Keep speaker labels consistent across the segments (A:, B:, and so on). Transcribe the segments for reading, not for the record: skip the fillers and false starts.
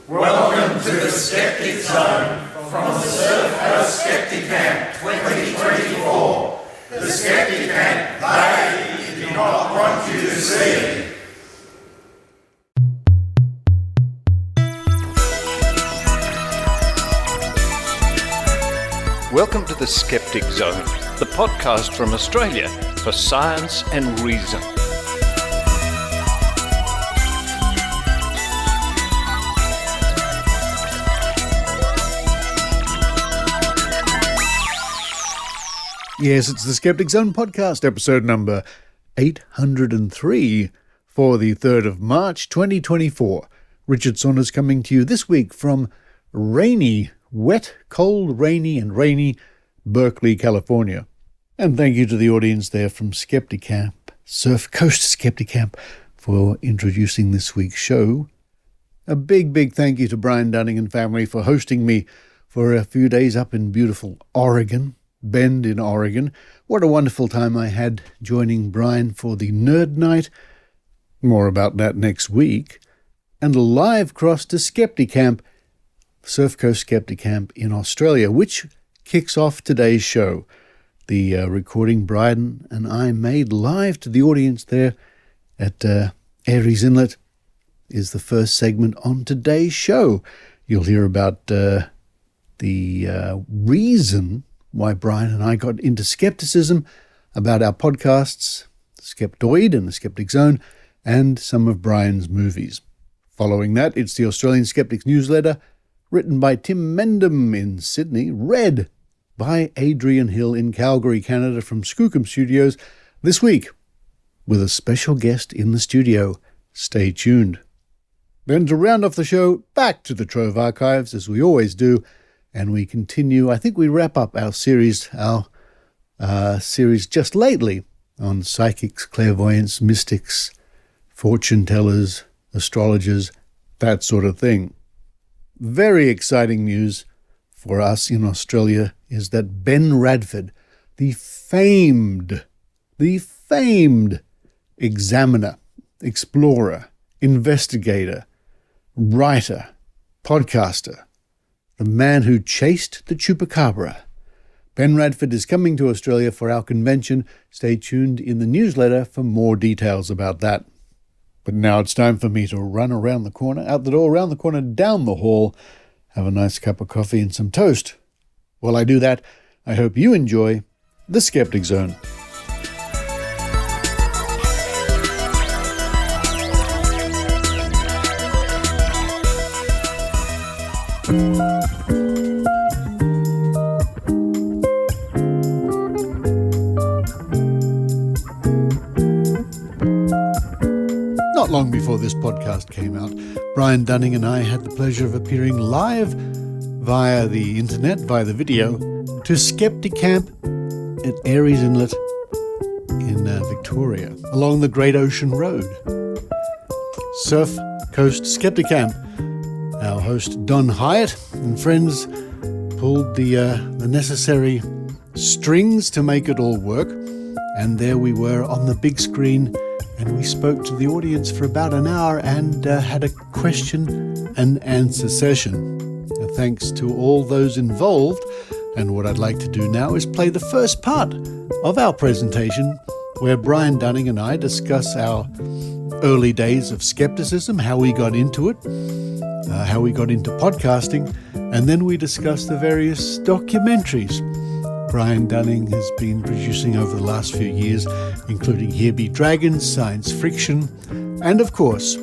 A: Welcome to the Skeptic Zone from the Surf Coast Skepticamp 2024. The Skepticamp they do not want you to see.
B: Welcome to the Skeptic Zone, the podcast from Australia for science and reason.
C: Yes, it's the Skeptic Zone podcast, episode number 803 for the 3rd of March 2024. Richard Saunders coming to you this week from rainy, wet, cold, rainy Berkeley, California. And thank you to the audience there from Skepticamp, Surf Coast Skepticamp, for introducing this week's show. A big thank you to Brian Dunning and family for hosting me for a few days up in beautiful Oregon. Bend in Oregon. What a wonderful time I had joining Brian for the Nerd Night. More about that next week. And a live cross to Skepticamp, Surf Coast Skepticamp in Australia, which kicks off today's show. The recording Brian and I made live to the audience there at Aries Inlet is the first segment on today's show. You'll hear about the reason why Brian and I got into skepticism, about our podcasts, Skeptoid and the Skeptic Zone, and some of Brian's movies. Following that, it's the Australian Skeptics Newsletter, written by Tim Mendham in Sydney, read by Adrienne Hill in Calgary, Canada, from Skookum Studios, this week, with a special guest in the studio. Stay tuned. Then to round off the show, back to the Trove archives, as we always do, and we continue. I think we wrap up our series just lately on psychics, clairvoyants, mystics, fortune tellers, astrologers, that sort of thing. Very exciting news for us in Australia is that Ben Radford, the famed examiner, explorer, investigator, writer, podcaster, the man who chased the chupacabra. Ben Radford is coming to Australia for our convention. Stay tuned in the newsletter for more details about that. But now it's time for me to run around the corner, out the door, around the corner, down the hall, have a nice cup of coffee and some toast. While I do that, I hope you enjoy the Skeptic Zone. Not long before this podcast came out, Brian Dunning and I had the pleasure of appearing live via the internet, via the video, to Skepticamp at Aries Inlet in Victoria, along the Great Ocean Road. Surf Coast Skepticamp. Our host Don Hyatt and friends pulled the necessary strings to make it all work, and there we were on the big screen. And we spoke to the audience for about an hour and had a question and answer session. Thanks to all those involved. And what I'd like to do now is play the first part of our presentation, where Brian Dunning and I discuss our early days of skepticism, how we got into it, how we got into podcasting, and then we discuss the various documentaries Brian Dunning has been producing over the last few years, including Here Be Dragons, Science Friction, and of course,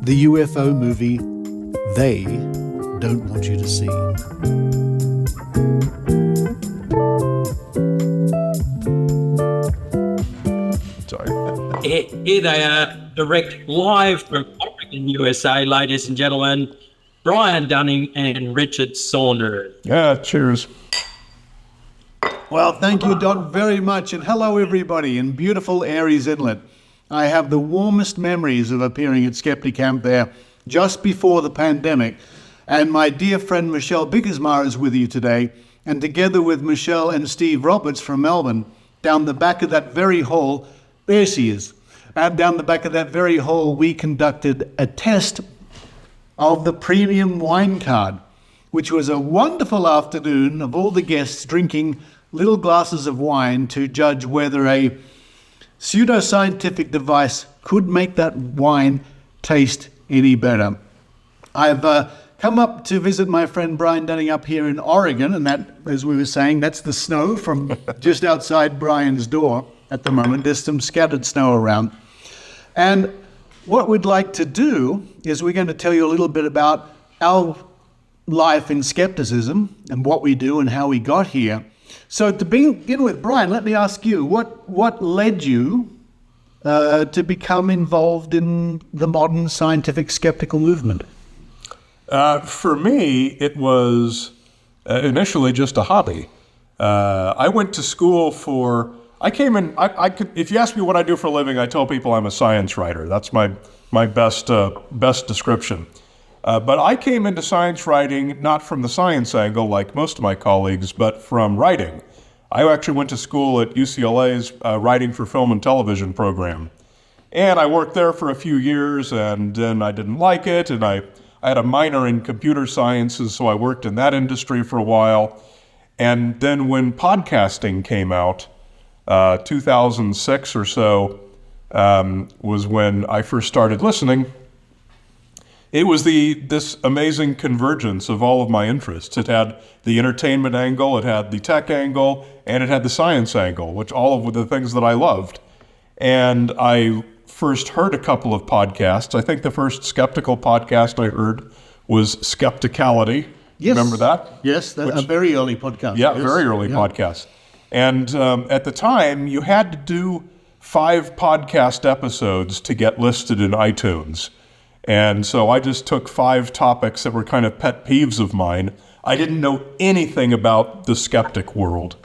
C: the UFO movie They Don't Want You to See.
D: Sorry. Here they are, direct live from Oregon, USA, ladies and gentlemen, Brian Dunning and Richard Saunders.
E: Yeah, cheers.
C: Well, thank you, Don, very much. And hello, everybody, in beautiful Aries Inlet. I have the warmest memories of appearing at Skepticamp there just before the pandemic. And my dear friend Michelle Biggersmar is with you today. And together with Michelle and Steve Roberts from Melbourne, down the back of that very hall, there she is. Down the back of that very hall, we conducted a test of the premium wine card, which was a wonderful afternoon of all the guests drinking little glasses of wine to judge whether a pseudoscientific device could make that wine taste any better. I've come up to visit my friend Brian Dunning up here in Oregon, and that, as we were saying, that's the snow from just outside Brian's door at the moment. There's some scattered snow around. And what we'd like to do is we're going to tell you a little bit about our life in skepticism and what we do and how we got here. So to begin with, Brian, let me ask you, what led you to become involved in the modern scientific skeptical movement?
E: For me, it was initially just a hobby. I went to school I could, if you ask me what I do for a living, I tell people I'm a science writer. That's my best description. But I came into science writing not from the science angle like most of my colleagues, but from writing. I actually went to school at UCLA's Writing for Film and Television program. And I worked there for a few years, and then I didn't like it, and I had a minor in computer sciences, so I worked in that industry for a while. And then when podcasting came out, 2006 or so, was when I first started listening. It was this amazing convergence of all of my interests. It had the entertainment angle, it had the tech angle, and it had the science angle, which all of the things that I loved. And I first heard a couple of podcasts. I think the first skeptical podcast I heard was Skepticality.
C: Yes.
E: Remember that?
C: Yes, a very early podcast.
E: Yeah,
C: yes.
E: Very early podcast. And at the time, you had to do 5 podcast episodes to get listed in iTunes. And so I just took 5 topics that were kind of pet peeves of mine. I didn't know anything about the skeptic world.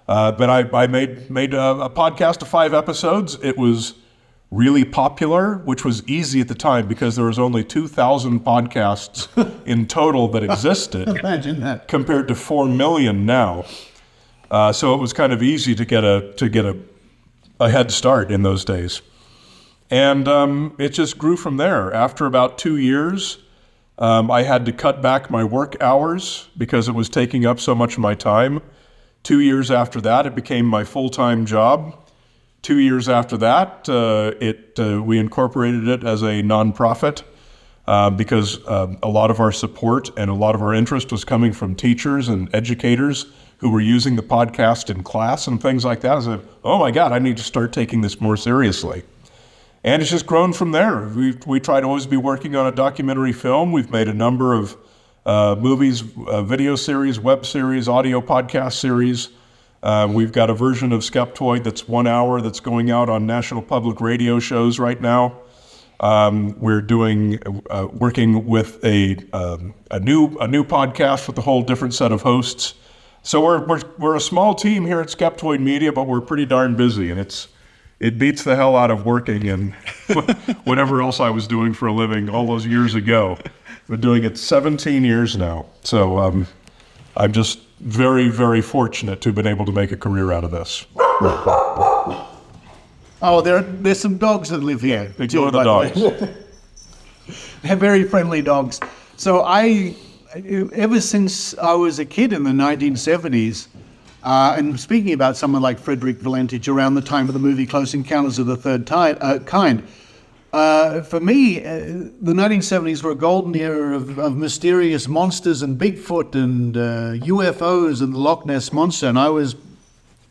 E: But I made a podcast of 5 episodes. It was really popular, which was easy at the time because there was only 2,000 podcasts in total that existed.
C: Imagine that.
E: Compared to 4 million now. So it was kind of easy to get a head start in those days. And it just grew from there. After about 2 years, I had to cut back my work hours because it was taking up so much of my time. 2 years after that, it became my full-time job. 2 years after that, we incorporated it as a nonprofit because a lot of our support and a lot of our interest was coming from teachers and educators who were using the podcast in class and things like that. I said, oh my God, I need to start taking this more seriously. And it's just grown from there. We try to always be working on a documentary film. We've made a number of movies, video series, web series, audio podcast series. We've got a version of Skeptoid that's 1 hour that's going out on national public radio shows right now. We're working with a new podcast with a whole different set of hosts. So we're a small team here at Skeptoid Media, but we're pretty darn busy, and it beats the hell out of working and whatever else I was doing for a living all those years ago. Been doing it 17 years now. So I'm just very, very fortunate to have been able to make a career out of this.
C: Oh, there's some dogs that live here.
E: Ignore the dogs.
C: They're very friendly dogs. So ever since I was a kid in the 1970s, and speaking about someone like Frederick Valentich around the time of the movie Close Encounters of the Third Kind, for me, the 1970s were a golden era of mysterious monsters and Bigfoot and UFOs and the Loch Ness Monster, and I was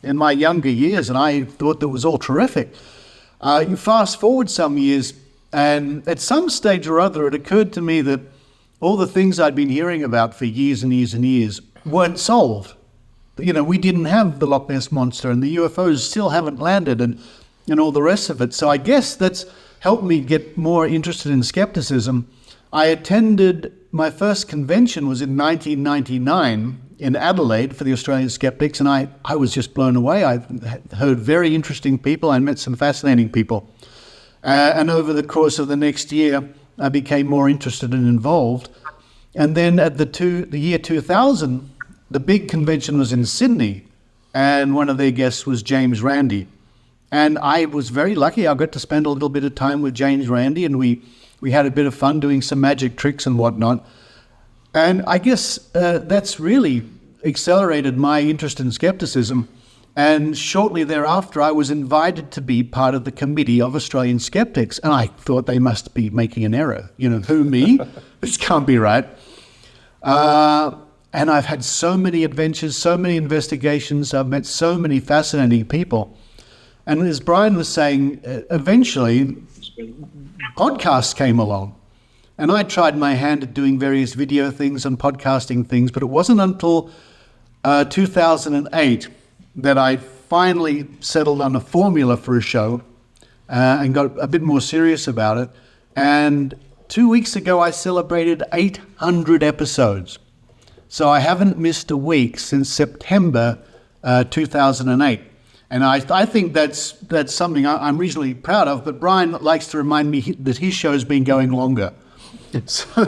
C: in my younger years, and I thought that was all terrific. You fast forward some years, and at some stage or other, it occurred to me that all the things I'd been hearing about for years and years and years weren't solved. You know, we didn't have the Loch Ness Monster, and the UFOs still haven't landed, and all the rest of it. So I guess that's helped me get more interested in skepticism. I attended, my first convention was in 1999 in Adelaide for the Australian Skeptics, and I was just blown away. I heard very interesting people. I met some fascinating people. And over the course of the next year, I became more interested and involved. And then at the year 2000, the big convention was in Sydney, and one of their guests was James Randi. And I was very lucky. I got to spend a little bit of time with James Randi, and we We had a bit of fun doing some magic tricks and whatnot. And I guess that's really accelerated my interest in skepticism. And shortly thereafter, I was invited to be part of the committee of Australian skeptics. And I thought they must be making an error. Who, me? This can't be right. And I've had so many adventures, so many investigations. I've met so many fascinating people. And as Brian was saying, eventually podcasts came along. And I tried my hand at doing various video things and podcasting things, but it wasn't until 2008 that I finally settled on a formula for a show and got a bit more serious about it. And 2 weeks ago, I celebrated 800 episodes. So I haven't missed a week since September 2008. And I think that's something I'm reasonably proud of, but Brian likes to remind me that his show's been going longer. So,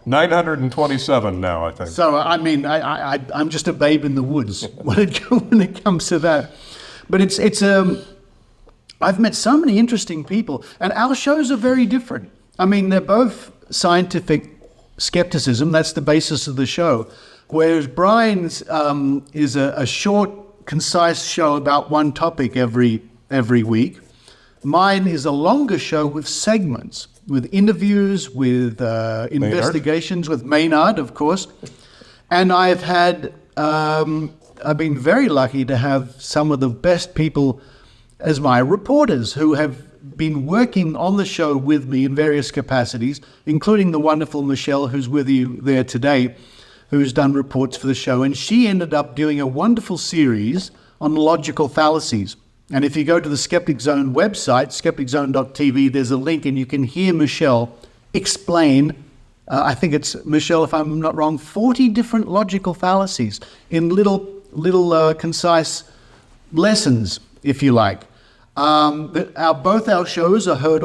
E: 927 now, I think.
C: So, I mean, I'm just a babe in the woods when it comes to that. But I've met so many interesting people, and our shows are very different. I mean, they're both scientific skepticism. That's the basis of the show. Whereas Brian's is a short, concise show about one topic every week. Mine is a longer show with segments, with interviews, with investigations, with Maynard, of course. And I've been very lucky to have some of the best people as my reporters who have been working on the show with me in various capacities, including the wonderful Michelle, who's with you there today, who's done reports for the show. And she ended up doing a wonderful series on logical fallacies. And if you go to the Skeptic Zone website, skepticzone.tv, there's a link and you can hear Michelle explain, I think it's, Michelle, if I'm not wrong, 40 different logical fallacies in little concise lessons, if you like. Both our shows are heard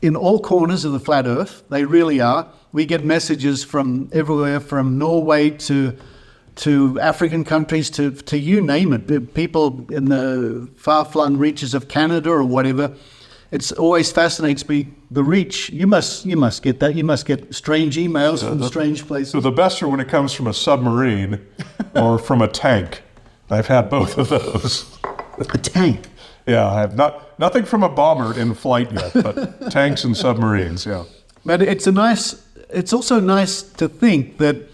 C: in all corners of the flat earth. They really are. We get messages from everywhere, from Norway to African countries, to you name it. People in the far-flung reaches of Canada or whatever. It always fascinates me, the reach. You must get that. You must get strange emails from strange places.
E: So the best are when it comes from a submarine or from a tank. I've had both of those.
C: A tank?
E: Yeah, I have nothing from a bomber in flight yet, but tanks and submarines, yeah.
C: But it's also nice to think that,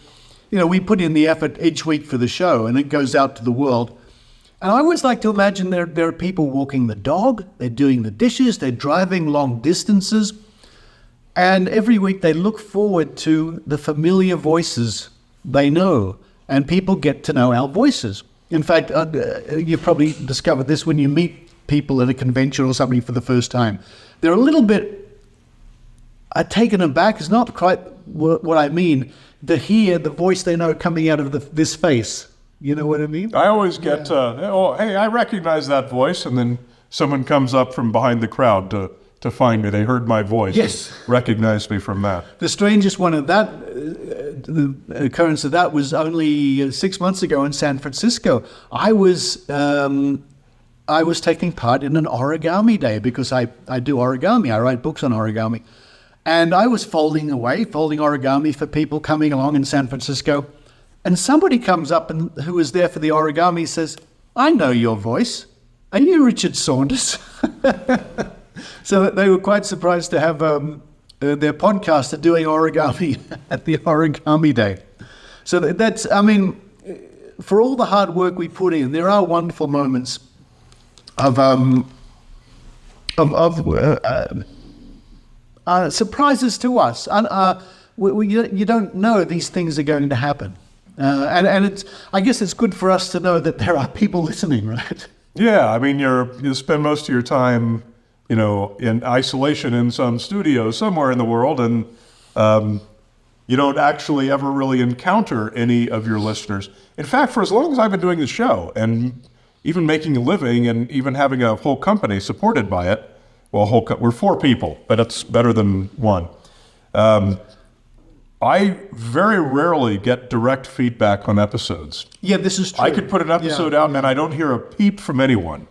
C: we put in the effort each week for the show and it goes out to the world. And I always like to imagine there are people walking the dog, they're doing the dishes, they're driving long distances. And every week they look forward to the familiar voices they know. And people get to know our voices. In fact, you've probably discovered this when you meet people at a convention or something for the first time. They're a little bit taken aback. It's not quite what I mean. To hear the voice they know coming out of this face. You know what I mean?
E: I always get, hey, I recognize that voice, and then someone comes up from behind the crowd to find me. They heard my voice.
C: Yes.
E: Recognized me from that.
C: The strangest one of that, the occurrence of that was only 6 months ago in San Francisco. I was taking part in an origami day because I do origami. I write books on origami. And I was folding origami for people coming along in San Francisco. And somebody comes up who was there for the origami says, "I know your voice. Are you Richard Saunders?" So they were quite surprised to have their podcaster doing origami at the origami day. So that's, I mean, for all the hard work we put in, there are wonderful moments of surprises to us. You don't know these things are going to happen. And I guess it's good for us to know that there are people listening, right?
E: Yeah, I mean, you spend most of your time, in isolation in some studio somewhere in the world, and you don't actually ever really encounter any of your listeners. In fact, for as long as I've been doing the show, and even making a living, and even having a whole company supported by it, we're 4 people, but it's better than 1. I very rarely get direct feedback on episodes.
C: Yeah, this is true.
E: I could put an episode out and I don't hear a peep from anyone.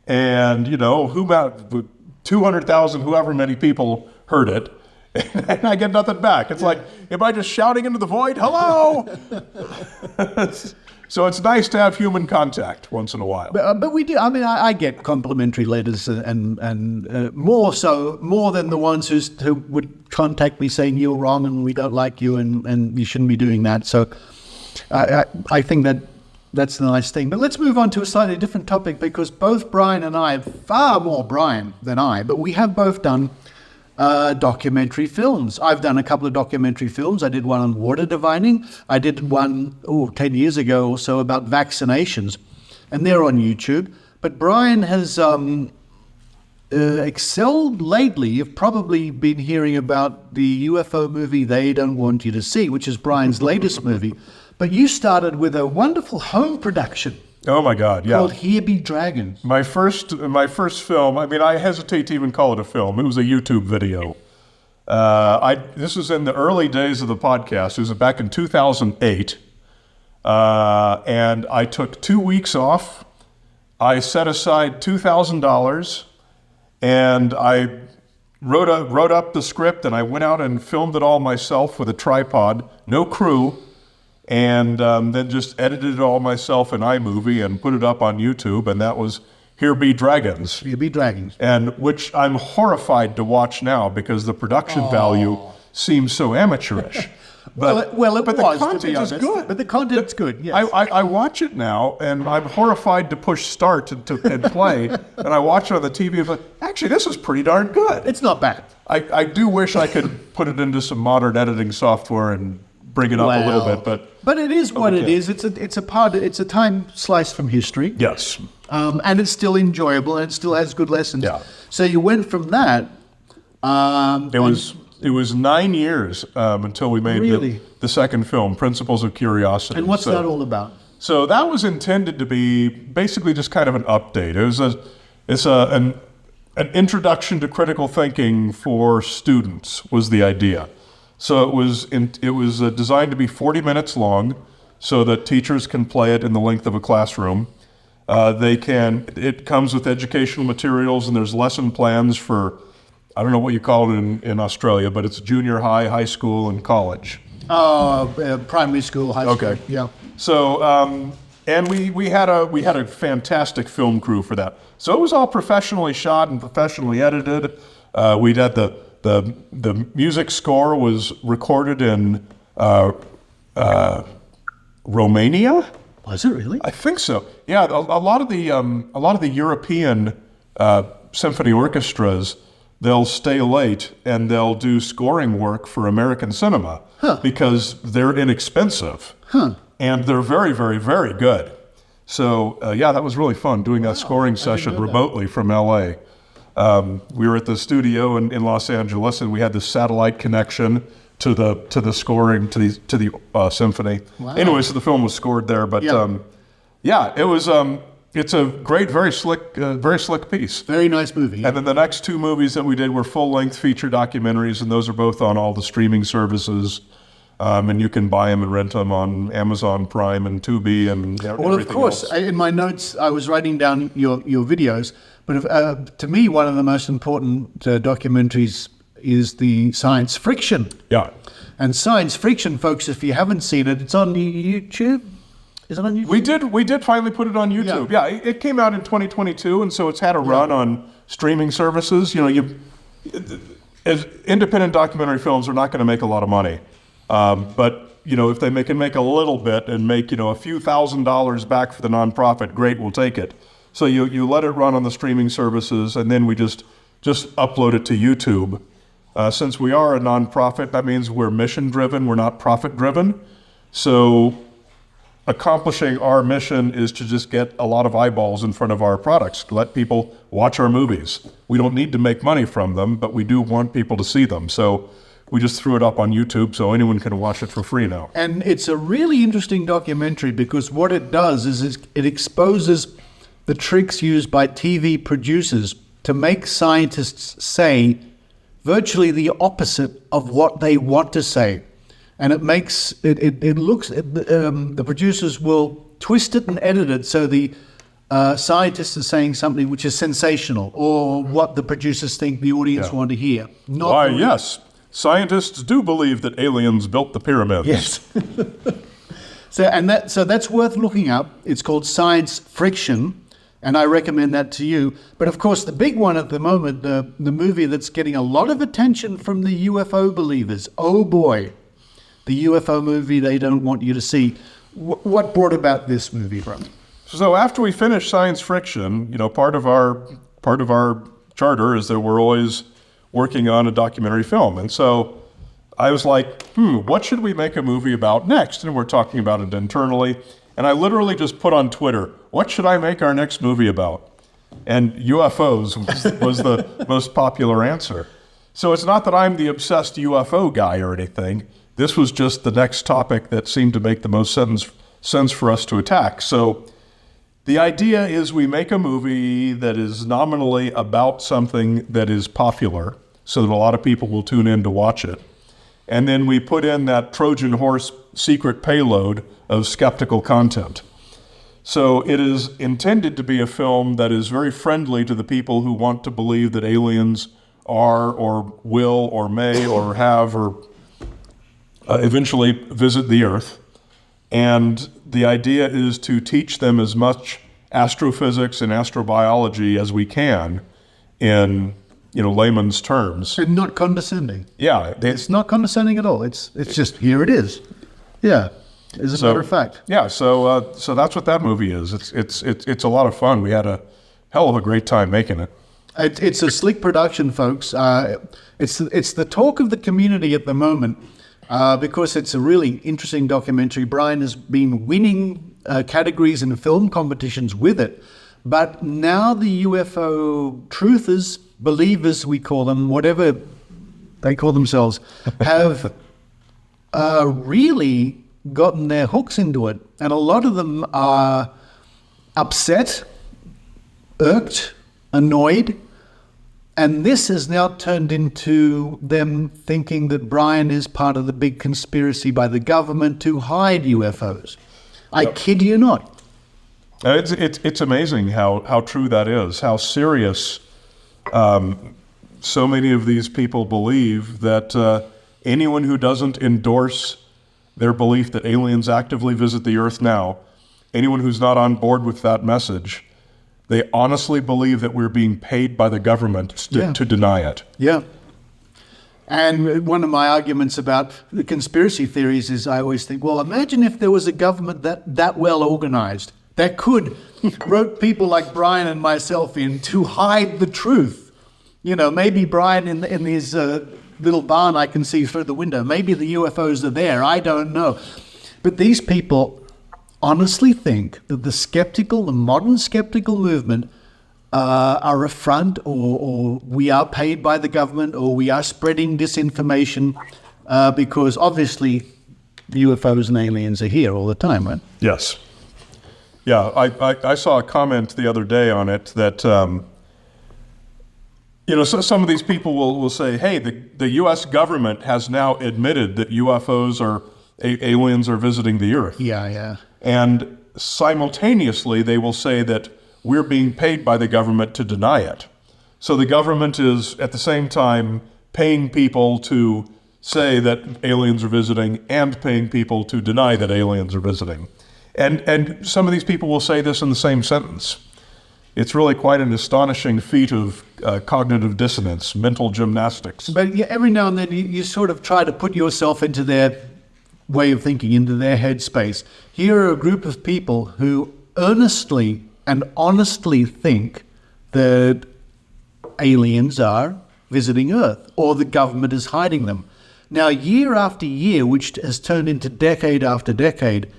E: And, 200,000, however many people heard it, and I get nothing back. It's like, am I just shouting into the void? Hello? So it's nice to have human contact once in a while.
C: But we do. I mean, I get complimentary letters, and more than the ones who would contact me saying you're wrong and we don't like you and you shouldn't be doing that. So I think that's the nice thing. But let's move on to a slightly different topic, because both Brian and I, far more Brian than I, but we have both done documentary films. I've done a couple of documentary films. I did one on water divining. I did one 10 years ago or so about vaccinations, and they're on YouTube. But Brian has excelled lately. You've probably been hearing about the UFO movie They Don't Want You to See, which is Brian's latest movie. But you started with a wonderful home production.
E: Oh my God, yeah.
C: Called Here Be Dragons.
E: My first film, I mean, I hesitate to even call it a film. It was a YouTube video. This was in the early days of the podcast. It was back in 2008. And I took 2 weeks off. I set aside $2,000 and I wrote up the script, and I went out and filmed it all myself with a tripod, no crew. And then just edited it all myself in iMovie and put it up on YouTube, and that was Here Be Dragons.
C: Here Be Dragons.
E: And which I'm horrified to watch now because the production value seems so amateurish. But
C: the
E: content is good.
C: But the content's good, yes.
E: I watch it now, and I'm horrified to push start and play, and I watch it on the TV, and I'm like, actually, this is pretty darn good.
C: It's not bad.
E: I do wish I could put it into some modern editing software and bring it up a little bit, but
C: it is what it is. It's a time slice from history.
E: Yes,
C: and it's still enjoyable, and it still has good lessons.
E: Yeah.
C: So you went from that.
E: It was 9 years until we made the second film, Principles of Curiosity.
C: And what's that all about?
E: So that was intended to be basically just kind of an update. It's an introduction to critical thinking for students was the idea. So it was designed to be 40 minutes long, so that teachers can play it in the length of a classroom. It comes with educational materials, and there's lesson plans for, I don't know what you call it in Australia, but it's junior high, high school, and college.
C: Primary school, high school.
E: Okay.
C: Yeah.
E: So and we had a fantastic film crew for that. So it was all professionally shot and professionally edited. We had the music score was recorded in Romania.
C: Was it really?
E: I think so. Yeah, a lot of the European symphony orchestras, they'll stay late and they'll do scoring work for American cinema because they're inexpensive and they're very, very, very good. So that was really fun doing a scoring session remotely from LA. We were at the studio in Los Angeles, and we had this satellite connection to the scoring to the symphony.
C: Wow.
E: Anyway, so the film was scored there, but it was. It's a great, very slick piece.
C: Very nice movie.
E: And then the next two movies that we did were full-length feature documentaries, and those are both on all the streaming services. And you can buy them and rent them on Amazon Prime and Tubi and everything else.
C: Well, of course. In my notes, I was writing down your videos. But to me, one of the most important documentaries is the science friction.
E: Yeah.
C: And science friction, folks, if you haven't seen it, it's on YouTube. Is it on YouTube?
E: We did finally put it on YouTube. Yeah, it came out in 2022, and so it's had a run on streaming services. As independent documentary films are not going to make a lot of money. But if they can make a little bit and make a few $1,000s back for the nonprofit, great, we'll take it. So you let it run on the streaming services, and then we just upload it to YouTube. Since we are a nonprofit, that means we're mission driven, we're not profit driven. So accomplishing our mission is to just get a lot of eyeballs in front of our products, to let people watch our movies. We don't need to make money from them, but we do want people to see them. So we just threw it up on YouTube so anyone can watch it for free now.
C: And it's a really interesting documentary because what it does is it exposes the tricks used by TV producers to make scientists say virtually the opposite of what they want to say. And it makes the producers will twist it and edit it so the scientists are saying something which is sensational, or what the producers think the audience want to hear.
E: Why, yes. Scientists do believe that aliens built the pyramids.
C: Yes. So that's worth looking up. It's called Science Friction, and I recommend that to you. But of course, the big one at the moment, the movie that's getting a lot of attention from the UFO believers. Oh boy, the UFO movie they don't want you to see. What brought about this movie, Brian?
E: So after we finish Science Friction, part of our charter is that we're always working on a documentary film, and so I was like, what should we make a movie about next? And we're talking about it internally. And I literally just put on Twitter, what should I make our next movie about? And UFOs was the most popular answer. So it's not that I'm the obsessed UFO guy or anything. This was just the next topic that seemed to make the most sense for us to attack. So the idea is we make a movie that is nominally about something that is popular so that a lot of people will tune in to watch it. And then we put in that Trojan horse secret payload of skeptical content. So it is intended to be a film that is very friendly to the people who want to believe that aliens are or will or may or have or eventually visit the Earth. And the idea is to teach them as much astrophysics and astrobiology as we can in layman's terms.
C: And not condescending.
E: Yeah.
C: It's not condescending at all. It's just, here it is. Yeah, as a matter of fact.
E: Yeah, so that's what that movie is. It's a lot of fun. We had a hell of a great time making it.
C: It's a slick production, folks. It's the talk of the community at the moment because it's a really interesting documentary. Brian has been winning categories in film competitions with it. But now the UFO truthers, believers, we call them, whatever they call themselves, have really gotten their hooks into it. And a lot of them are upset, irked, annoyed. And this has now turned into them thinking that Brian is part of the big conspiracy by the government to hide UFOs. I kid you not.
E: It's amazing how true that is, how serious so many of these people believe that anyone who doesn't endorse their belief that aliens actively visit the Earth now, anyone who's not on board with that message, they honestly believe that we're being paid by the government to deny it.
C: Yeah. And one of my arguments about the conspiracy theories is I always think, well, imagine if there was a government that well organized that could rope people like Brian and myself in to hide the truth. Maybe Brian in his little barn I can see through the window. Maybe the UFOs are there. I don't know. But these people honestly think that the modern skeptical movement are a front, or we are paid by the government, or we are spreading disinformation because obviously UFOs and aliens are here all the time, right?
E: Yes. Yeah, I saw a comment the other day on it that, so some of these people will say, hey, the U.S. government has now admitted that UFOs are aliens are visiting the Earth.
C: Yeah.
E: And simultaneously, they will say that we're being paid by the government to deny it. So the government is, at the same time, paying people to say that aliens are visiting and paying people to deny that aliens are visiting. And some of these people will say this in the same sentence. It's really quite an astonishing feat of cognitive dissonance, mental gymnastics.
C: But every now and then you sort of try to put yourself into their way of thinking, into their headspace. Here are a group of people who earnestly and honestly think that aliens are visiting Earth, or the government is hiding them. Now, year after year, which has turned into decade after decade,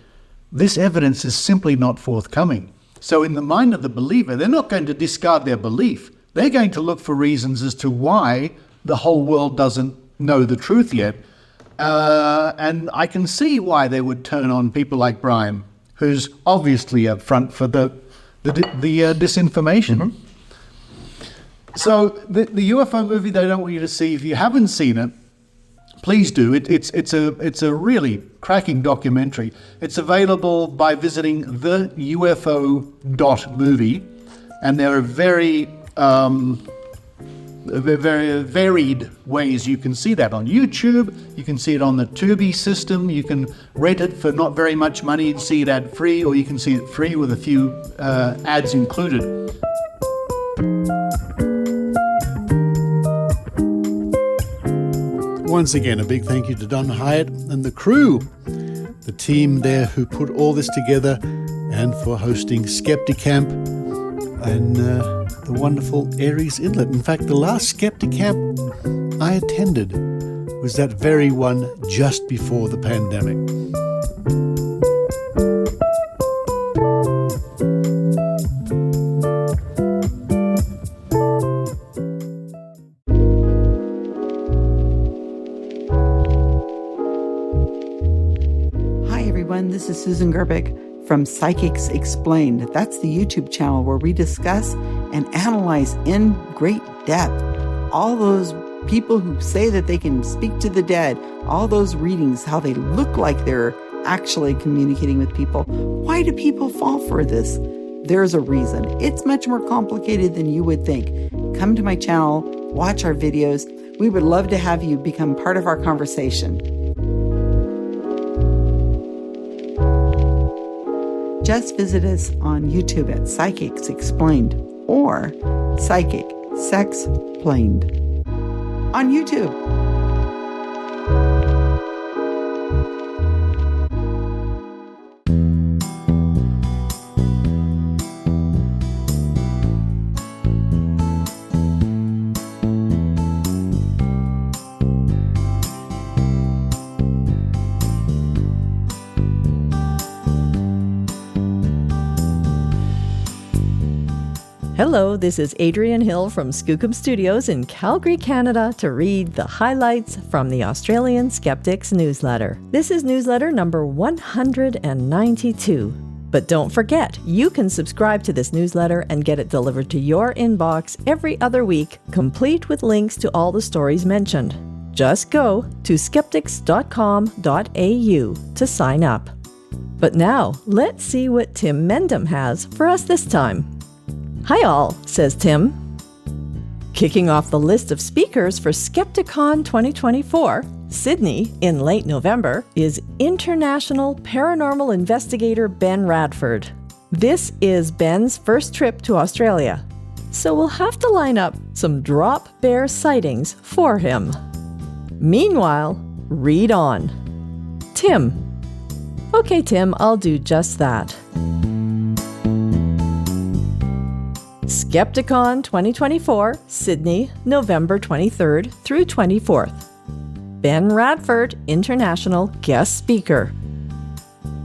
C: this evidence is simply not forthcoming. So in the mind of the believer, they're not going to discard their belief. They're going to look for reasons as to why the whole world doesn't know the truth yet. And I can see why they would turn on people like Brian, who's obviously up front for the disinformation. Mm-hmm. So the UFO movie they don't want you to see, if you haven't seen it, please do. It's a really cracking documentary. It's available by visiting theufo.movie, and there are very varied ways you can see that on YouTube. You can see it on the Tubi system. You can rent it for not very much money and see it ad-free, or you can see it free with a few ads included. Once again, a big thank you to Don Hyatt and the crew, the team there who put all this together, and for hosting Skepticamp and the wonderful Aries Inlet. In fact, the last Skepticamp I attended was that very one just before the pandemic.
F: This is Susan Gerbic from Psychics Explained. That's the YouTube channel where we discuss and analyze in great depth all those people who say that they can speak to the dead, all those readings, how they look like they're actually communicating with people. Why do people fall for this? There's a reason. It's much more complicated than you would think. Come to my channel, watch our videos. We would love to have you become part of our conversation. Just visit us on YouTube at Psychics Explained or Psychic Sex Planed on YouTube.
G: Hello, this is Adrienne Hill from Skookum Studios in Calgary, Canada, to read the highlights from the Australian Skeptics Newsletter. This is newsletter number 192. But don't forget, you can subscribe to this newsletter and get it delivered to your inbox every other week, complete with links to all the stories mentioned. Just go to skeptics.com.au to sign up. But now, let's see what Tim Mendham has for us this time. Hi all, says Tim. Kicking off the list of speakers for Skepticon 2024, Sydney, in late November, is international paranormal investigator Ben Radford. This is Ben's first trip to Australia, so we'll have to line up some drop bear sightings for him. Meanwhile, read on. Tim. Okay, Tim, I'll do just that. Skepticon 2024, Sydney, November 23rd through 24th. Ben Radford, International Guest Speaker.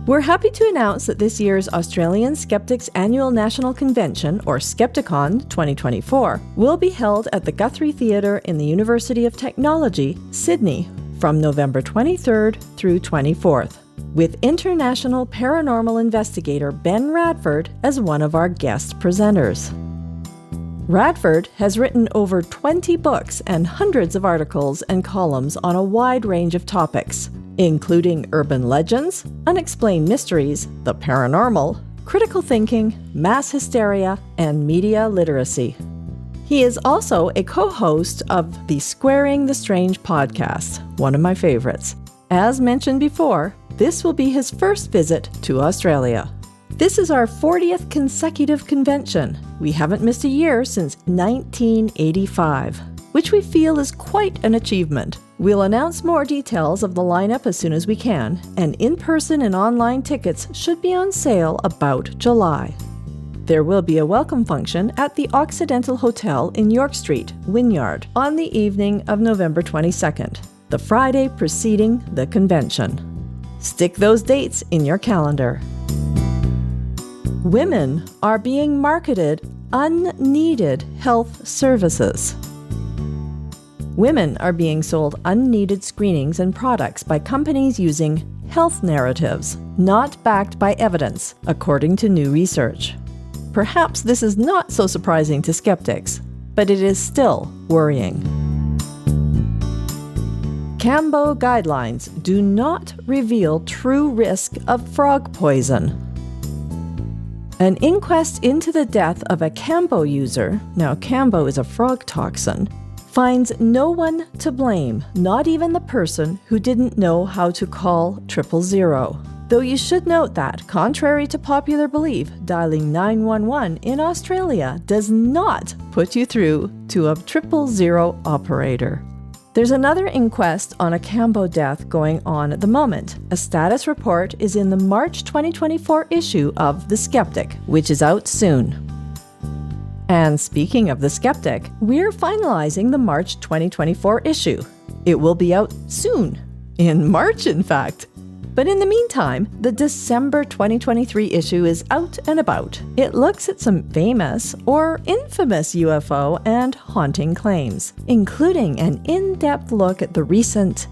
G: We're happy to announce that this year's Australian Skeptics Annual National Convention, or Skepticon 2024, will be held at the Guthrie Theatre in the University of Technology, Sydney, from November 23rd through 24th, with international paranormal investigator Ben Radford as one of our guest presenters. Radford has written over 20 books and hundreds of articles and columns on a wide range of topics, including urban legends, unexplained mysteries, the paranormal, critical thinking, mass hysteria, and media literacy. He is also a co-host of the Squaring the Strange podcast, one of my favorites. As mentioned before, this will be his first visit to Australia. This is our 40th consecutive convention. We haven't missed a year since 1985, which we feel is quite an achievement. We'll announce more details of the lineup as soon as we can, and in-person and online tickets should be on sale about July. There will be a welcome function at the Occidental Hotel in York Street, Wynyard, on the evening of November 22nd, the Friday preceding the convention. Stick those dates in your calendar. Women are being marketed unneeded health services. Women are being sold unneeded screenings and products by companies using health narratives, not backed by evidence, according to new research. Perhaps this is not so surprising to skeptics, but it is still worrying. Cambo guidelines do not reveal true risk of frog poison. An inquest into the death of a Cambo user, now Cambo is a frog toxin, finds no one to blame, not even the person who didn't know how to call 000. Though you should note that, contrary to popular belief, dialing 911 in Australia does not put you through to a 000 operator. There's another inquest on a Cambo death going on at the moment. A status report is in the March 2024 issue of The Skeptic, which is out soon. And speaking of The Skeptic, we're finalizing the March 2024 issue. It will be out soon. In March, in fact. But in the meantime, the December 2023 issue is out and about. It looks at some famous or infamous UFO and haunting claims, including an in-depth look at the recent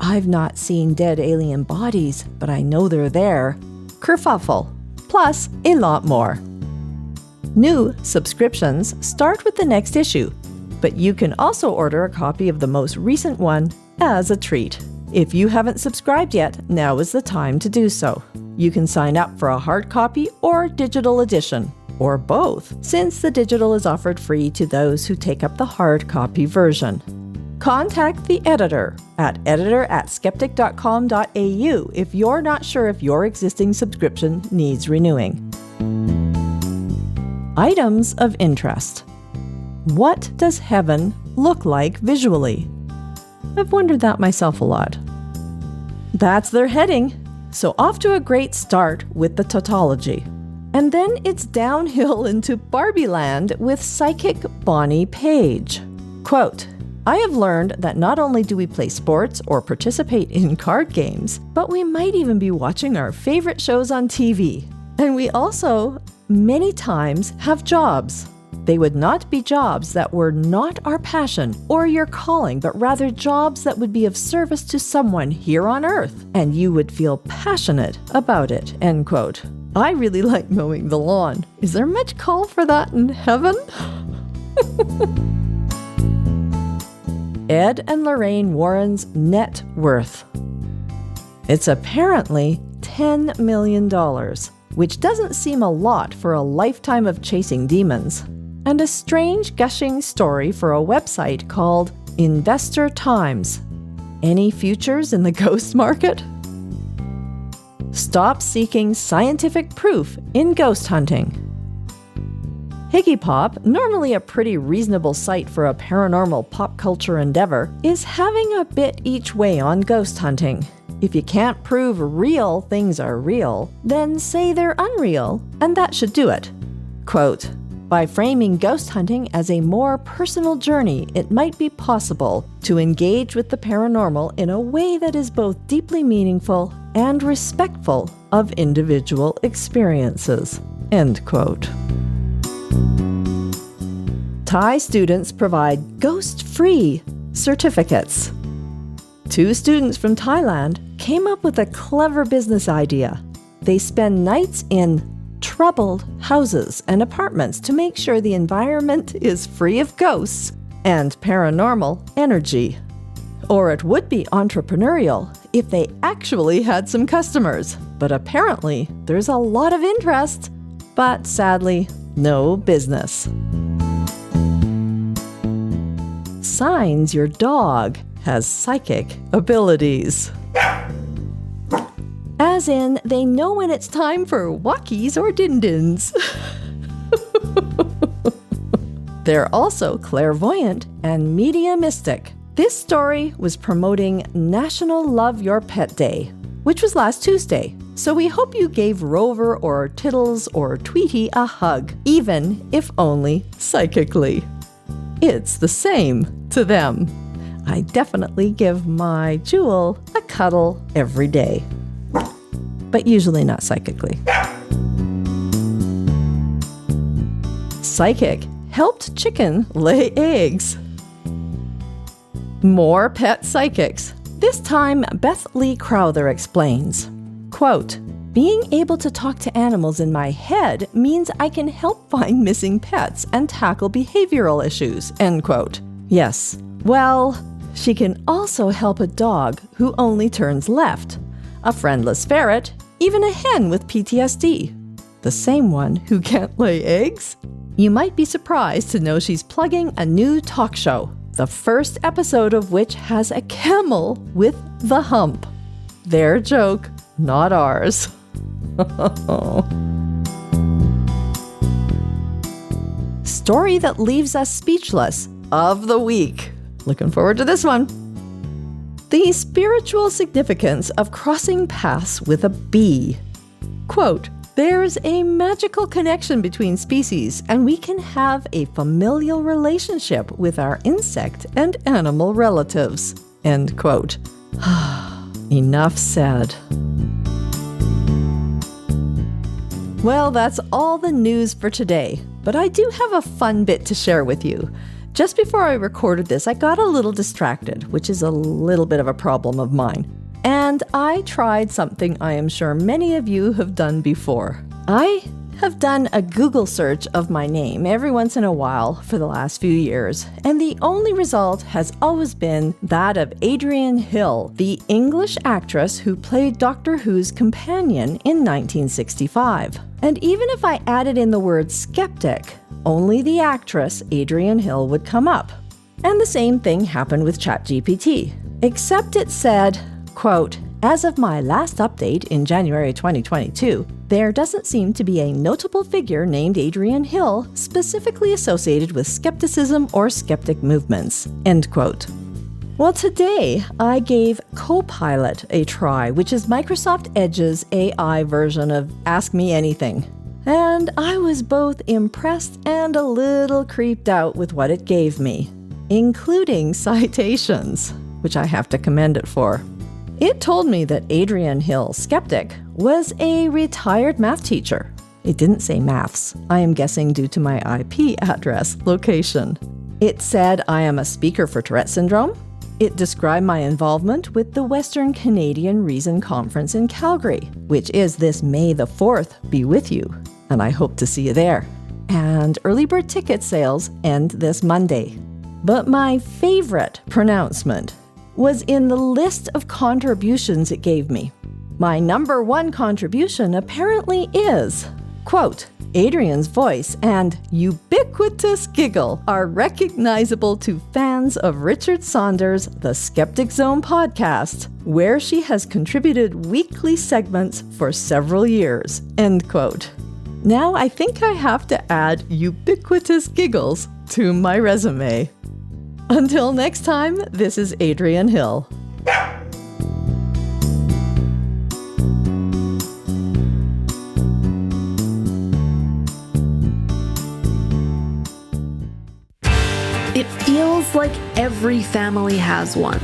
G: "I've not seen dead alien bodies, but I know they're there" kerfuffle, plus a lot more. New subscriptions start with the next issue, but you can also order a copy of the most recent one as a treat. If you haven't subscribed yet, now is the time to do so. You can sign up for a hard copy or digital edition, or both, since the digital is offered free to those who take up the hard copy version. Contact the editor at editor@skeptic.com.au if you're not sure if your existing subscription needs renewing. Items of interest. What does heaven look like visually? I've wondered that myself a lot. That's their heading, so off to a great start with the tautology. And then it's downhill into Barbie land with psychic Bonnie Page. Quote, "I have learned that not only do we play sports or participate in card games, but we might even be watching our favorite shows on TV. And we also, many times, have jobs. They would not be jobs that were not our passion or your calling, but rather jobs that would be of service to someone here on Earth, and you would feel passionate about it." End quote. I really like mowing the lawn. Is there much call for that in heaven? Ed and Lorraine Warren's net worth. It's apparently $10 million, which doesn't seem a lot for a lifetime of chasing demons. And a strange gushing story for a website called Investor Times. Any futures in the ghost market? Stop seeking scientific proof in ghost hunting. Higgipop, normally a pretty reasonable site for a paranormal pop culture endeavor, is having a bit each way on ghost hunting. If you can't prove real things are real, then say they're unreal, and that should do it. Quote, "By framing ghost hunting as a more personal journey, it might be possible to engage with the paranormal in a way that is both deeply meaningful and respectful of individual experiences." End quote. Thai students provide ghost-free certificates. 2 students from Thailand came up with a clever business idea. They spend nights in troubled houses and apartments to make sure the environment is free of ghosts and paranormal energy. Or it would be entrepreneurial if they actually had some customers. But apparently, there's a lot of interest, but sadly, no business. Signs your dog has psychic abilities. As in, they know when it's time for walkies or din-dins. They're also clairvoyant and mediumistic. This story was promoting National Love Your Pet Day, which was last Tuesday. So we hope you gave Rover or Tiddles or Tweety a hug, even if only psychically. It's the same to them. I definitely give my Jewel a cuddle every day, but usually not psychically. Psychic helped chicken lay eggs. More pet psychics. This time, Beth Lee Crowther explains, quote, "Being able to talk to animals in my head means I can help find missing pets and tackle behavioral issues," end quote. Yes, well, she can also help a dog who only turns left, a friendless ferret, even a hen with PTSD. The same one who can't lay eggs? You might be surprised to know she's plugging a new talk show, the first episode of which has a camel with the hump. Their joke, not ours. Story that leaves us speechless of the week. Looking forward to this one. The spiritual significance of crossing paths with a bee. Quote, "There's a magical connection between species, and we can have a familial relationship with our insect and animal relatives." End quote. Enough said. Well, that's all the news for today, but I do have a fun bit to share with you. Just before I recorded this, I got a little distracted, which is a little bit of a problem of mine. And I tried something I am sure many of you have done before. I have done a Google search of my name every once in a while for the last few years, and the only result has always been that of Adrienne Hill, the English actress who played Doctor Who's companion in 1965. And even if I added in the word skeptic, only the actress Adrienne Hill would come up. And the same thing happened with ChatGPT, except it said, quote, "As of my last update in January 2022, there doesn't seem to be a notable figure named Adrienne Hill specifically associated with skepticism or skeptic movements." End quote. Well, today I gave Copilot a try, which is Microsoft Edge's AI version of Ask Me Anything. And I was both impressed and a little creeped out with what it gave me, including citations, which I have to commend it for. It told me that Adrienne Hill, skeptic, was a retired math teacher. It didn't say maths. I am guessing due to my IP address location. It said I am a speaker for Tourette syndrome. It described my involvement with the Western Canadian Reason Conference in Calgary, which is this May the 4th. Be with you, and I hope to see you there. And early bird ticket sales end this Monday. But my favorite pronouncement was in the list of contributions it gave me. My number one contribution apparently is, quote, "Adrienne's voice and ubiquitous giggle are recognizable to fans of Richard Saunders' The Skeptic Zone podcast, where she has contributed weekly segments for several years." End quote. Now I think I have to add ubiquitous giggles to my resume. Until next time, this is Adrienne Hill.
H: It feels like every family has one.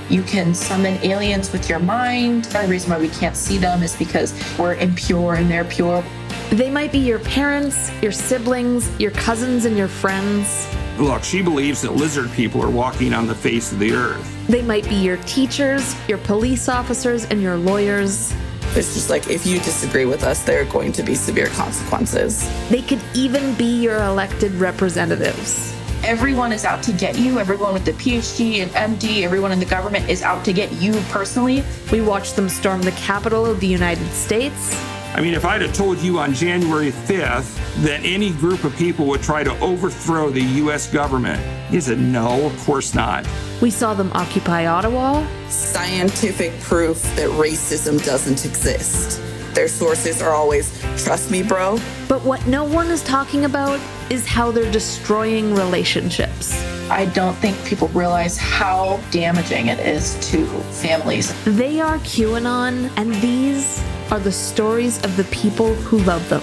I: You can summon aliens with your mind. The reason why we can't see them is because we're impure and they're pure.
H: They might be your parents, your siblings, your cousins, and your friends.
J: Look, she believes that lizard people are walking on the face of the earth.
H: They might be your teachers, your police officers, and your lawyers.
K: It's just like, if you disagree with us, there are going to be severe consequences.
H: They could even be your elected representatives.
I: Everyone is out to get you. Everyone with the PhD and MD, everyone in the government is out to get you personally.
H: We watched them storm the Capitol of the United States.
J: I mean, if I'd have told you on January 5th that any group of people would try to overthrow the U.S. government, you said, no, of course not.
H: We saw them occupy Ottawa.
K: Scientific proof that racism doesn't exist. Their sources are always, trust me, bro.
H: But what no one is talking about is how they're destroying relationships.
I: I don't think people realize how damaging it is to families.
H: They are QAnon, and these are the stories of the people who love them.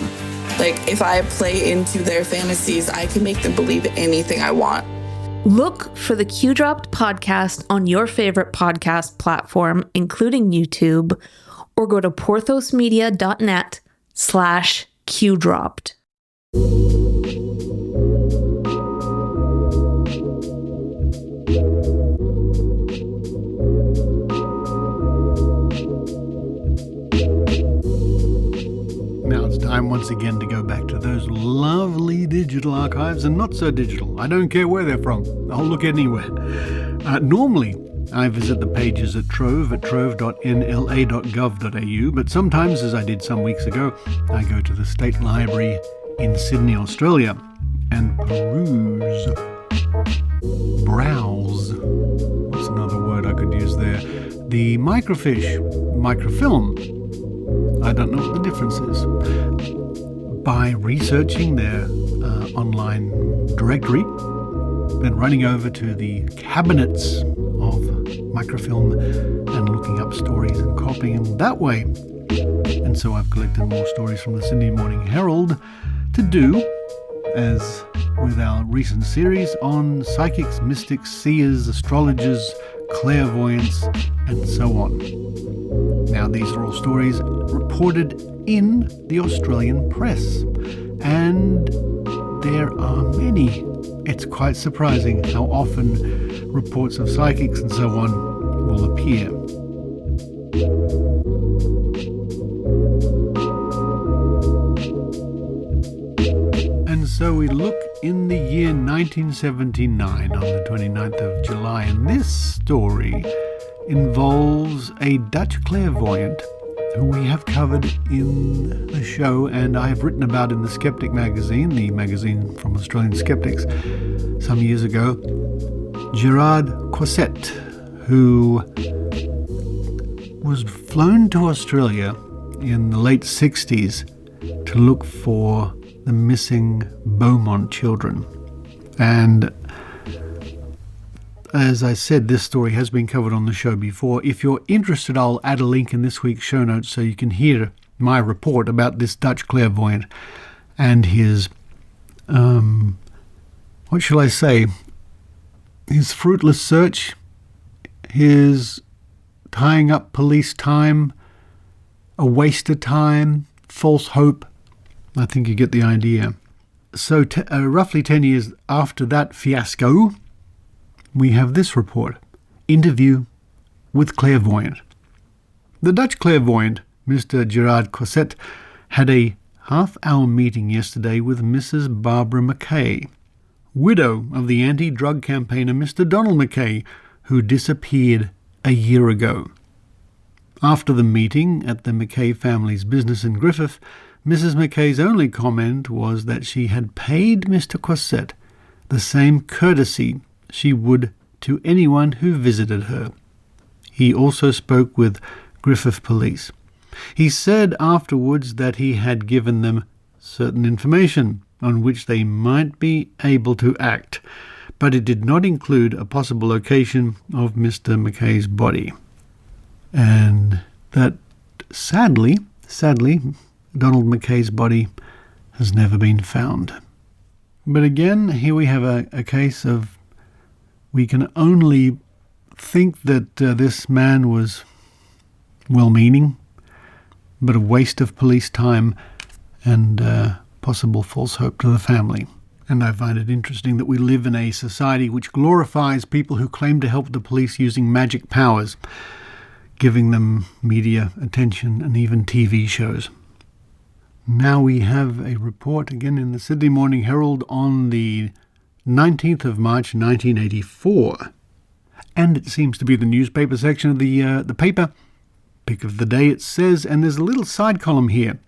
K: Like, if I play into their fantasies, I can make them believe anything I want.
H: Look for the Q Dropped podcast on your favorite podcast platform, including YouTube, or go to porthosmedia.net/QDropped.
C: Now it's time once again to go back to those lovely digital archives and not so digital. I don't care where they're from. I'll look anywhere. Normally, I visit the pages at Trove at trove.nla.gov.au, but sometimes, as I did some weeks ago, I go to the State Library in Sydney, Australia, and browse, what's another word I could use there? The microfilm. I don't know what the difference is. By researching their online directory, then running over to the cabinets of microfilm and looking up stories and copying them that way. And so I've collected more stories from the Sydney Morning Herald to do, as with our recent series on psychics, mystics, seers, astrologers, clairvoyants, and so on. Now, these are all stories reported in the Australian press, and there are many. It's quite surprising how often reports of psychics and so on will appear. And so we look in the year 1979 on the 29th of July, and this story involves a Dutch clairvoyant who we have covered in the show and I have written about in the Skeptic magazine, the magazine from Australian skeptics, some years ago. Gerard Croiset, who was flown to Australia in the late 60s to look for the missing Beaumont children. And as I said, this story has been covered on the show before. If you're interested, I'll add a link in this week's show notes so you can hear my report about this Dutch clairvoyant and his, what shall I say, his fruitless search, his tying up police time, a waste of time, false hope. I think you get the idea. So roughly 10 years after that fiasco, we have this report. Interview with clairvoyant. The Dutch clairvoyant, Mr. Gerard Croiset, had a half-hour meeting yesterday with Mrs. Barbara Mackay, widow of the anti-drug campaigner Mr. Donald Mackay, who disappeared a year ago. After the meeting at the Mackay family's business in Griffith, Mrs. Mackay's only comment was that she had paid Mr. Croiset the same courtesy she would to anyone who visited her. He also spoke with Griffith Police. He said afterwards that he had given them certain information on which they might be able to act, but it did not include a possible location of Mr. Mackay's body. And that sadly, Donald Mackay's body has never been found. But again, here we have a case of we can only think that this man was well-meaning, but a waste of police time and possible false hope to the family. And I find it interesting that we live in a society which glorifies people who claim to help the police using magic powers, giving them media attention and even TV shows. Now we have a report again in the Sydney Morning Herald on the 19th of March 1984, and it seems to be the newspaper section of the paper. Pick of the day, it says, and there's a little side column here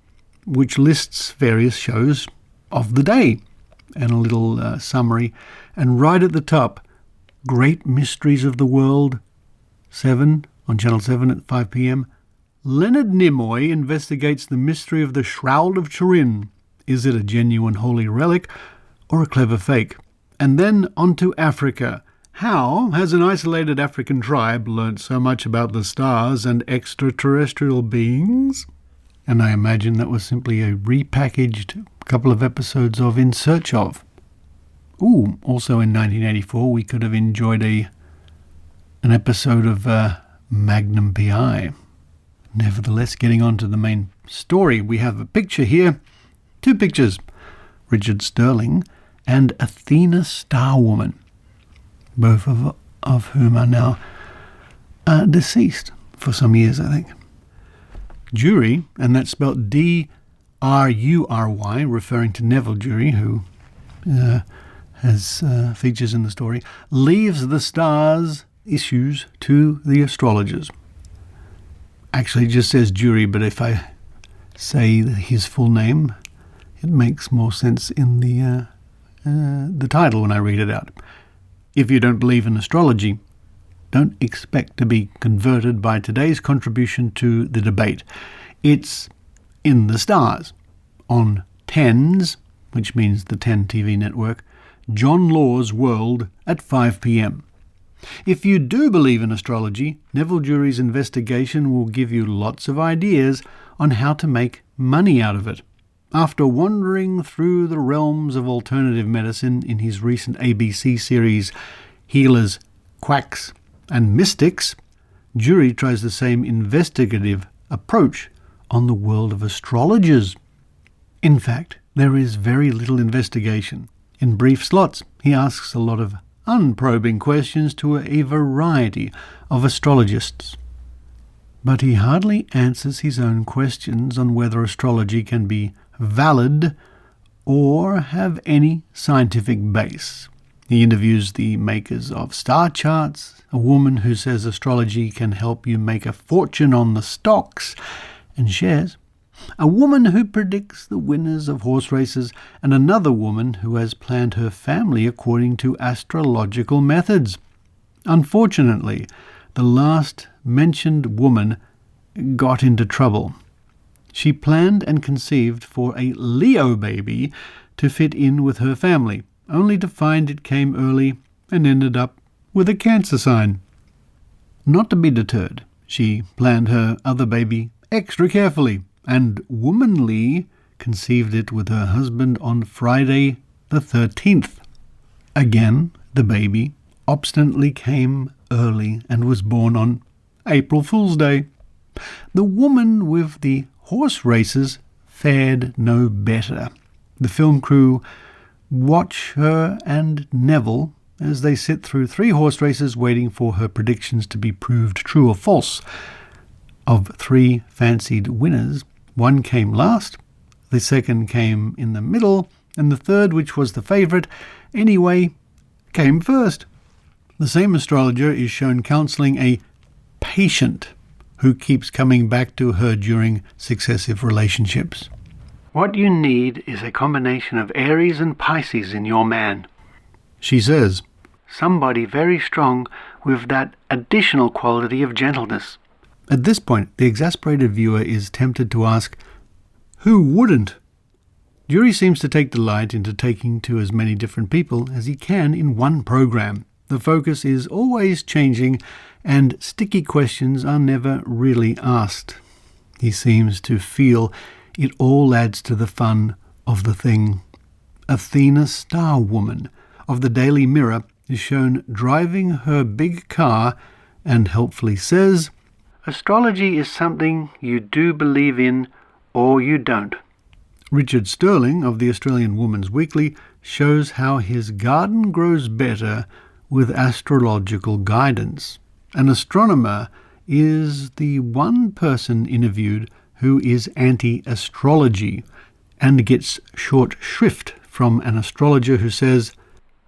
C: which lists various shows of the day and a little summary, and right at the top, Great Mysteries of the World 7 on Channel 7 at 5 p.m. Leonard Nimoy investigates the mystery of the Shroud of Turin. Is it a genuine holy relic or a clever fake? And then on to Africa. How has an isolated African tribe learnt so much about the stars and extraterrestrial beings? And I imagine that was simply a repackaged couple of episodes of In Search Of. Ooh, also in 1984 we could have enjoyed an episode of Magnum P.I. Nevertheless, getting on to the main story, we have a picture here, two pictures, Richard Sterling and Athena Starwoman, both of whom are now deceased for some years, I think. Jury, and that's spelled D-R-U-R-Y, referring to Neville Jury, who as features in the story, leaves the stars issues to the astrologers. Actually, it just says jury, but if I say his full name, it makes more sense in the title when I read it out. If you don't believe in astrology, don't expect to be converted by today's contribution to the debate. It's in the stars. On 10s, which means the 10 TV network, John Law's World at 5 p.m. If you do believe in astrology, Neville Jury's investigation will give you lots of ideas on how to make money out of it. After wandering through the realms of alternative medicine in his recent ABC series Healers, Quacks and Mystics, Jury tries the same investigative approach on the world of astrologers. In fact, there is very little investigation. In brief slots, he asks a lot of unprobing questions to a variety of astrologists. But he hardly answers his own questions on whether astrology can be valid or have any scientific base. He interviews the makers of star charts, a woman who says astrology can help you make a fortune on the stocks and shares, a woman who predicts the winners of horse races, and another woman who has planned her family according to astrological methods. Unfortunately, the last mentioned woman got into trouble. She planned and conceived for a Leo baby to fit in with her family, only to find it came early and ended up with a Cancer sign. Not to be deterred, she planned her other baby extra carefully and womanly conceived it with her husband on Friday the 13th. Again, the baby obstinately came early and was born on April Fool's Day. The woman with the horse races fared no better. The film crew watch her and Neville as they sit through 3 horse races waiting for her predictions to be proved true or false. Of 3 fancied winners, 1 came last, the second came in the middle, and the third, which was the favourite anyway, came first. The same astrologer is shown counselling a patient who keeps coming back to her during successive relationships. What you need is a combination of Aries and Pisces in your man. She says, somebody very strong with that additional quality of gentleness. At this point, the exasperated viewer is tempted to ask, who wouldn't? Jury seems to take delight into taking to as many different people as he can in one program. The focus is always changing, and sticky questions are never really asked. He seems to feel it all adds to the fun of the thing. Athena Star Woman of the Daily Mirror is shown driving her big car and helpfully says, astrology is something you do believe in or you don't. Richard Sterling of the Australian Woman's Weekly shows how his garden grows better with astrological guidance. An astronomer is the one person interviewed who is anti-astrology and gets short shrift from an astrologer who says,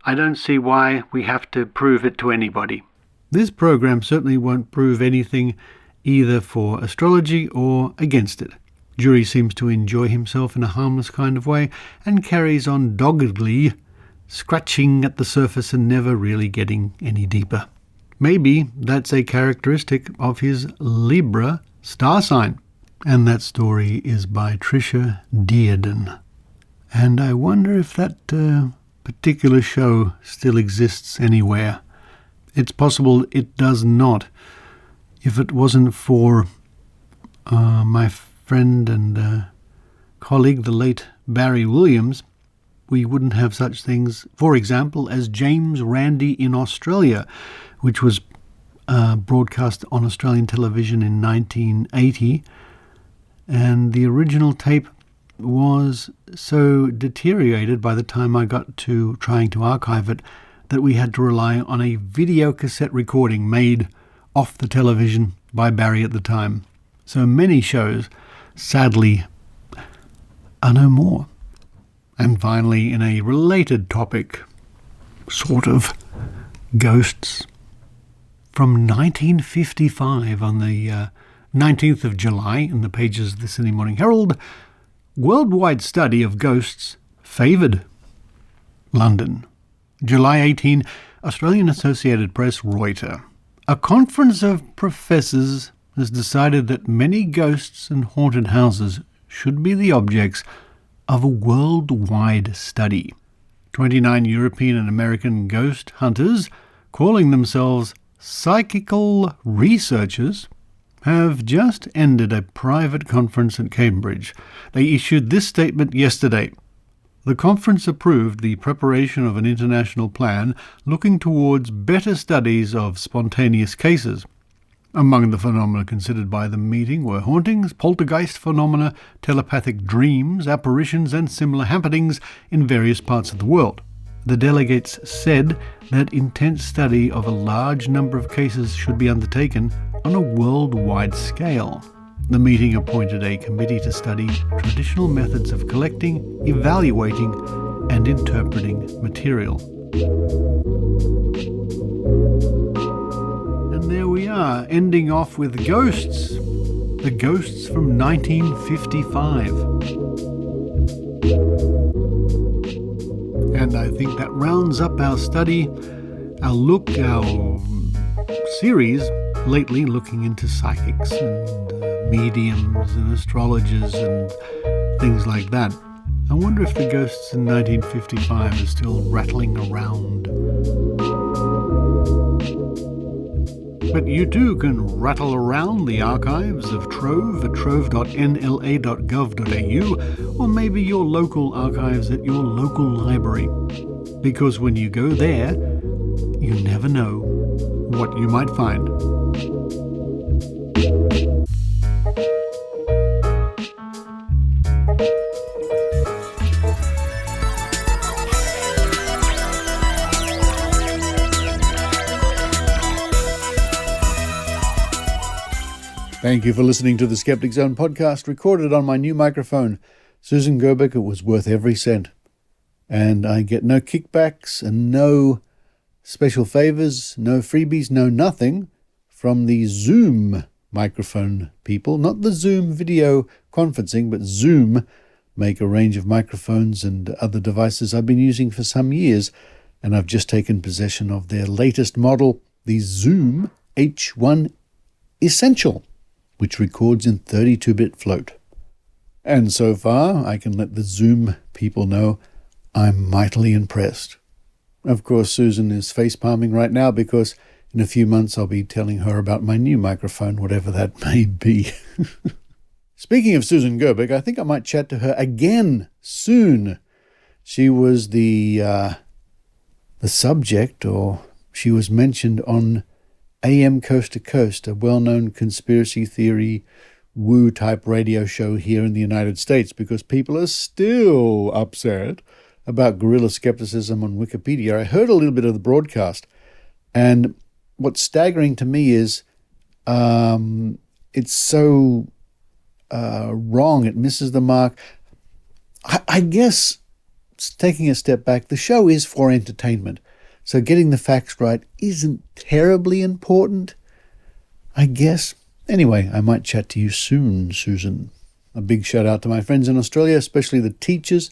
C: I don't see why we have to prove it to anybody. This program certainly won't prove anything either for astrology or against it. Jury seems to enjoy himself in a harmless kind of way and carries on doggedly, scratching at the surface and never really getting any deeper. Maybe that's a characteristic of his Libra star sign. And that story is by Tricia Dearden. And I wonder if that particular show still exists anywhere. It's possible it does not. If it wasn't for my friend and colleague, the late Barry Williams, we wouldn't have such things, for example, as James Randi in Australia, which was broadcast on Australian television in 1980. And the original tape was so deteriorated by the time I got to trying to archive it that we had to rely on a video cassette recording made off the television by Barry at the time. So many shows, sadly, are no more. And finally, in a related topic, sort of, ghosts. From 1955, on the 19th of July, in the pages of the Sydney Morning Herald, worldwide study of ghosts favoured. London. July 18, Australian Associated Press, Reuters. A conference of professors has decided that many ghosts and haunted houses should be the objects of a worldwide study. 29 European and American ghost hunters, calling themselves psychical researchers, have just ended a private conference at Cambridge. They issued this statement yesterday. The conference approved the preparation of an international plan looking towards better studies of spontaneous cases. Among the phenomena considered by the meeting were hauntings, poltergeist phenomena, telepathic dreams, apparitions and similar happenings in various parts of the world. The delegates said that intense study of a large number of cases should be undertaken on a worldwide scale. The meeting appointed a committee to study traditional methods of collecting, evaluating and interpreting material. And there we are, ending off with ghosts. The ghosts from 1955. And I think that rounds up our study, our series lately looking into psychics and mediums and astrologers and things like that. I wonder if the ghosts in 1955 are still rattling around. But you too can rattle around the archives of Trove at trove.nla.gov.au, or maybe your local archives at your local library. Because when you go there, you never know what you might find. Thank you for listening to the Skeptic Zone podcast, recorded on my new microphone. Susan Gerbic, it was worth every cent. And I get no kickbacks and no special favors, no freebies, no nothing from the Zoom microphone people. Not the Zoom video conferencing, but Zoom make a range of microphones and other devices I've been using for some years. And I've just taken possession of their latest model, the Zoom H1 Essential, which records in 32-bit float. And so far, I can let the Zoom people know I'm mightily impressed. Of course, Susan is face-palming right now because in a few months I'll be telling her about my new microphone, whatever that may be. Speaking of Susan Gerbic, I think I might chat to her again soon. She was the subject, or she was mentioned on AM Coast to Coast, a well-known conspiracy theory woo-type radio show here in the United States, because people are still upset about guerrilla skepticism on Wikipedia. I heard a little bit of the broadcast, and what's staggering to me is it's so wrong. It misses the mark. I guess, taking a step back, the show is for entertainment. So getting the facts right isn't terribly important, I guess. Anyway, I might chat to you soon, Susan. A big shout out to my friends in Australia, especially the teachers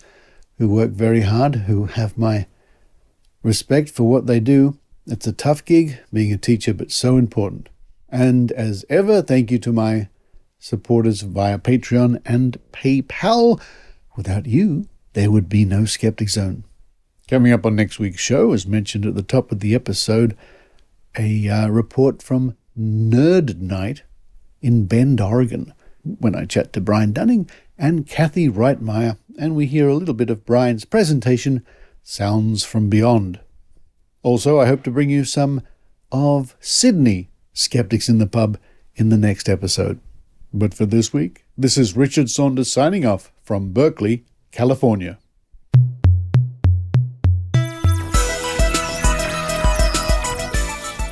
C: who work very hard, who have my respect for what they do. It's a tough gig, being a teacher, but so important. And as ever, thank you to my supporters via Patreon and PayPal. Without you, there would be no Skeptic Zone. Coming up on next week's show, as mentioned at the top of the episode, a report from Nerd Night in Bend, Oregon, when I chat to Brian Dunning and Kathy Reitmeyer, and we hear a little bit of Brian's presentation, Sounds from Beyond. Also, I hope to bring you some of Sydney Skeptics in the Pub in the next episode. But for this week, this is Richard Saunders signing off from Berkeley, California.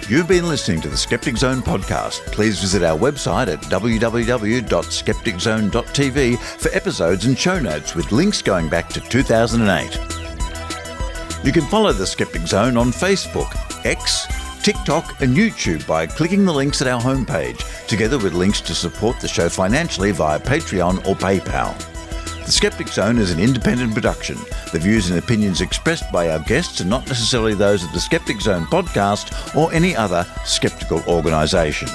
L: You've been listening to the Skeptic Zone podcast. Please visit our website at www.skepticzone.tv for episodes and show notes with links going back to 2008. You can follow the Skeptic Zone on Facebook, X, TikTok and YouTube by clicking the links at our homepage, together with links to support the show financially via Patreon or PayPal. The Skeptic Zone is an independent production. The views and opinions expressed by our guests are not necessarily those of the Skeptic Zone podcast or any other skeptical organisation.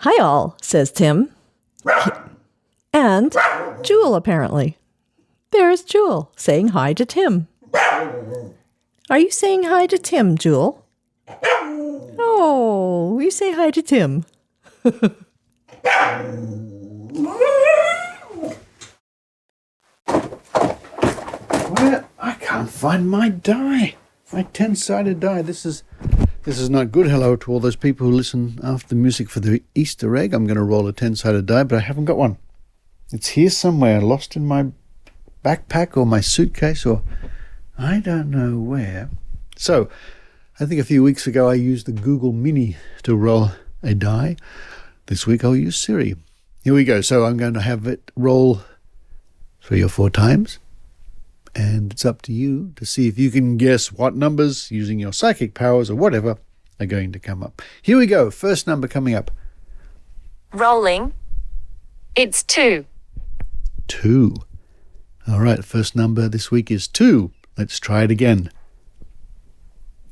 G: Hi all, says Tim. And Jewel, apparently. There's Jewel saying hi to Tim. Are you saying hi to Tim, Jewel? Oh, you say hi to Tim.
C: Where? I can't find my die. My 10-sided die. This is not good. Hello to all those people who listen after the music for the Easter egg. I'm going to roll a 10-sided die, but I haven't got one. It's here somewhere, lost in my backpack or my suitcase, or I don't know where. So, I think a few weeks ago I used the Google Mini to roll a die. This week I'll use Siri. Here we go. So I'm going to have it roll 3 or 4 times. And it's up to you to see if you can guess what numbers, using your psychic powers or whatever, are going to come up. Here we go. First number coming up.
M: Rolling. It's 2.
C: 2. All right, first number this week is 2. Let's try it again.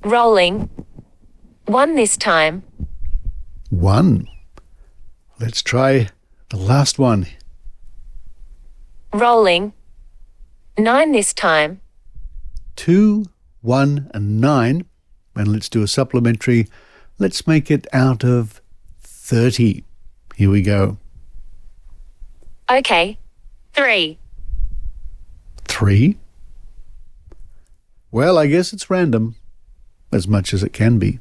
M: Rolling. 1 this time.
C: 1. Let's try the last one.
M: Rolling. 9 this time.
C: 2, 1 and 9. And let's do a supplementary. Let's make it out of 30. Here we go.
M: Okay. 3.
C: 3? Well, I guess it's random, as much as it can be.